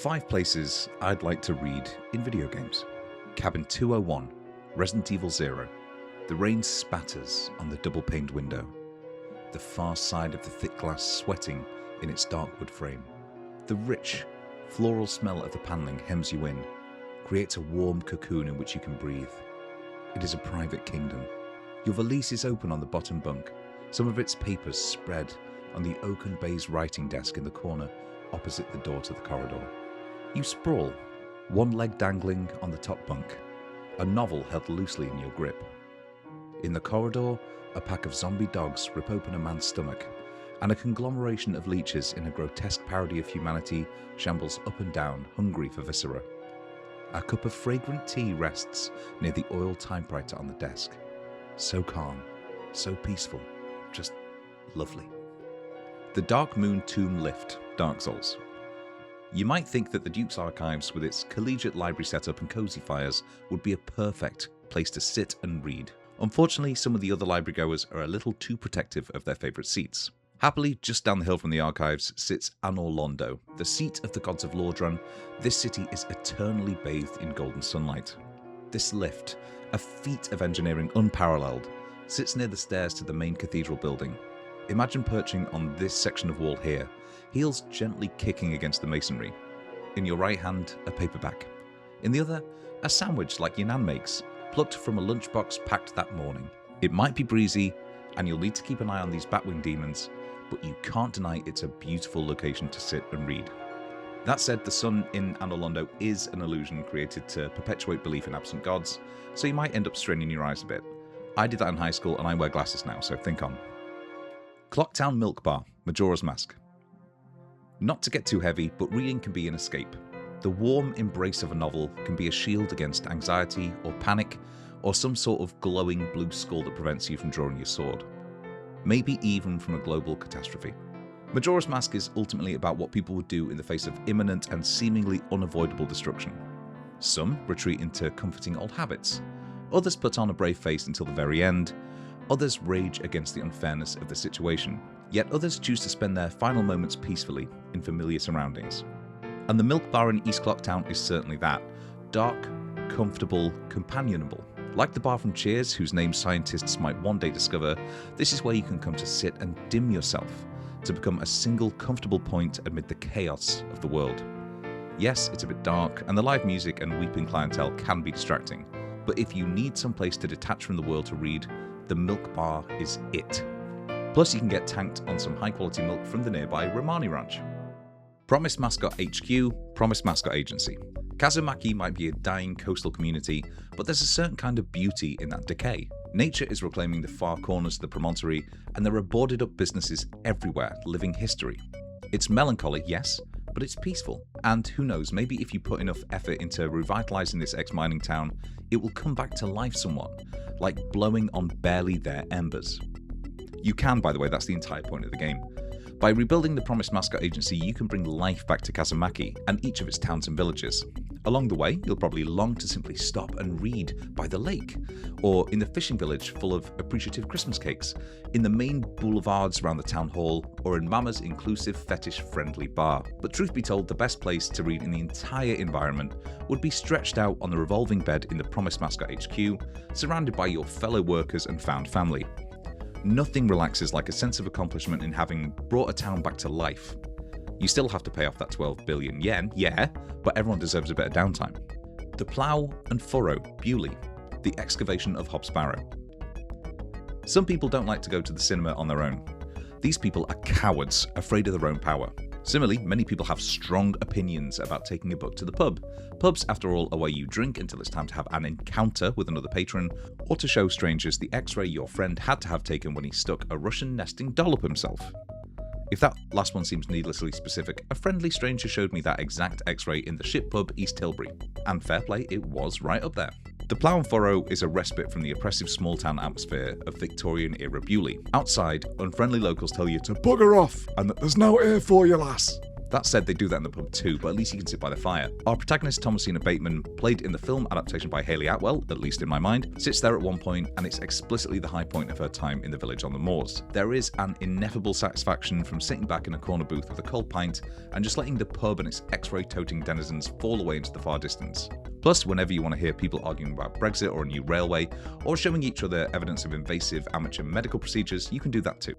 5 places I'd like to read in video games. Cabin 201, Resident Evil 0. The rain spatters on the double-paned window. The far side of the thick glass sweating in its dark wood frame. The rich, floral smell of the panelling hems you in, creates a warm cocoon in which you can breathe. It is a private kingdom. Your valise is open on the bottom bunk, some of its papers spread on the oaken baize writing desk in the corner opposite the door to the corridor. You sprawl, one leg dangling on the top bunk, a novel held loosely in your grip. In the corridor, a pack of zombie dogs rip open a man's stomach, and a conglomeration of leeches in a grotesque parody of humanity shambles up and down, hungry for viscera. A cup of fragrant tea rests near the oil typewriter on the desk. So calm, so peaceful, just lovely. The Dark Moon Tomb Lift, Dark Souls. You might think that the Duke's Archives, with its collegiate library setup and cozy fires, would be a perfect place to sit and read. Unfortunately, some of the other library goers are a little too protective of their favourite seats. Happily, just down the hill from the archives sits Anor Londo, the seat of the gods of Lordran. This city is eternally bathed in golden sunlight. This lift, a feat of engineering unparalleled, sits near the stairs to the main cathedral building. Imagine perching on this section of wall here, heels gently kicking against the masonry. In your right hand, a paperback. In the other, a sandwich like your nan makes, plucked from a lunchbox packed that morning. It might be breezy, and you'll need to keep an eye on these batwing demons, but you can't deny it's a beautiful location to sit and read. That said, the sun in Anor Londo is an illusion created to perpetuate belief in absent gods, so you might end up straining your eyes a bit. I did that in high school and I wear glasses now, so think on. Clocktown Milk Bar, Majora's Mask. Not to get too heavy, but reading can be an escape. The warm embrace of a novel can be a shield against anxiety or panic, or some sort of glowing blue skull that prevents you from drawing your sword. Maybe even from a global catastrophe. Majora's Mask is ultimately about what people would do in the face of imminent and seemingly unavoidable destruction. Some retreat into comforting old habits. Others put on a brave face until the very end. Others rage against the unfairness of the situation. Yet others choose to spend their final moments peacefully in familiar surroundings. And the Milk Bar in East Clocktown is certainly that. Dark, comfortable, companionable. Like the bar from Cheers, whose name scientists might one day discover, this is where you can come to sit and dim yourself, to become a single comfortable point amid the chaos of the world. Yes, it's a bit dark, and the live music and weeping clientele can be distracting, but if you need some place to detach from the world to read, the Milk Bar is it. Plus you can get tanked on some high quality milk from the nearby Romani Ranch. Promise Mascot HQ, Promise Mascot Agency. Kazumaki might be a dying coastal community, but there's a certain kind of beauty in that decay. Nature is reclaiming the far corners of the promontory, and there are boarded up businesses everywhere living history. It's melancholy, yes, but it's peaceful. And who knows, maybe if you put enough effort into revitalizing this ex-mining town, it will come back to life somewhat, like blowing on barely there embers. You can, by the way, that's the entire point of the game. By rebuilding the Promised Mascot Agency, you can bring life back to Kazumaki and each of its towns and villages. Along the way, you'll probably long to simply stop and read by the lake, or in the fishing village full of appreciative Christmas cakes, in the main boulevards around the town hall, or in Mama's inclusive fetish-friendly bar. But truth be told, the best place to read in the entire environment would be stretched out on the revolving bed in the Promised Mascot HQ, surrounded by your fellow workers and found family. Nothing relaxes like a sense of accomplishment in having brought a town back to life. You still have to pay off that 12 billion yen, yeah, but everyone deserves a bit of downtime. The Plough and Furrow, Bewley, the excavation of Hobbs Barrow. Some people don't like to go to the cinema on their own. These people are cowards, afraid of their own power. Similarly, many people have strong opinions about taking a book to the pub. Pubs, after all, are where you drink until it's time to have an encounter with another patron, or to show strangers the x-ray your friend had to have taken when he stuck a Russian nesting doll up himself. If that last one seems needlessly specific, a friendly stranger showed me that exact x-ray in the ship pub East Tilbury, and fair play, it was right up there. The Plough and Furrow is a respite from the oppressive small-town atmosphere of Victorian-era Bewley. Outside, unfriendly locals tell you to bugger off and that there's no air for you, lass. That said, they do that in the pub too, but at least you can sit by the fire. Our protagonist, Thomasina Bateman, played in the film adaptation by Hayley Atwell, at least in my mind, sits there at one point, and it's explicitly the high point of her time in the village on the moors. There is an ineffable satisfaction from sitting back in a corner booth with a cold pint and just letting the pub and its X-ray toting denizens fall away into the far distance. Plus, whenever you want to hear people arguing about Brexit or a new railway, or showing each other evidence of invasive amateur medical procedures, you can do that too.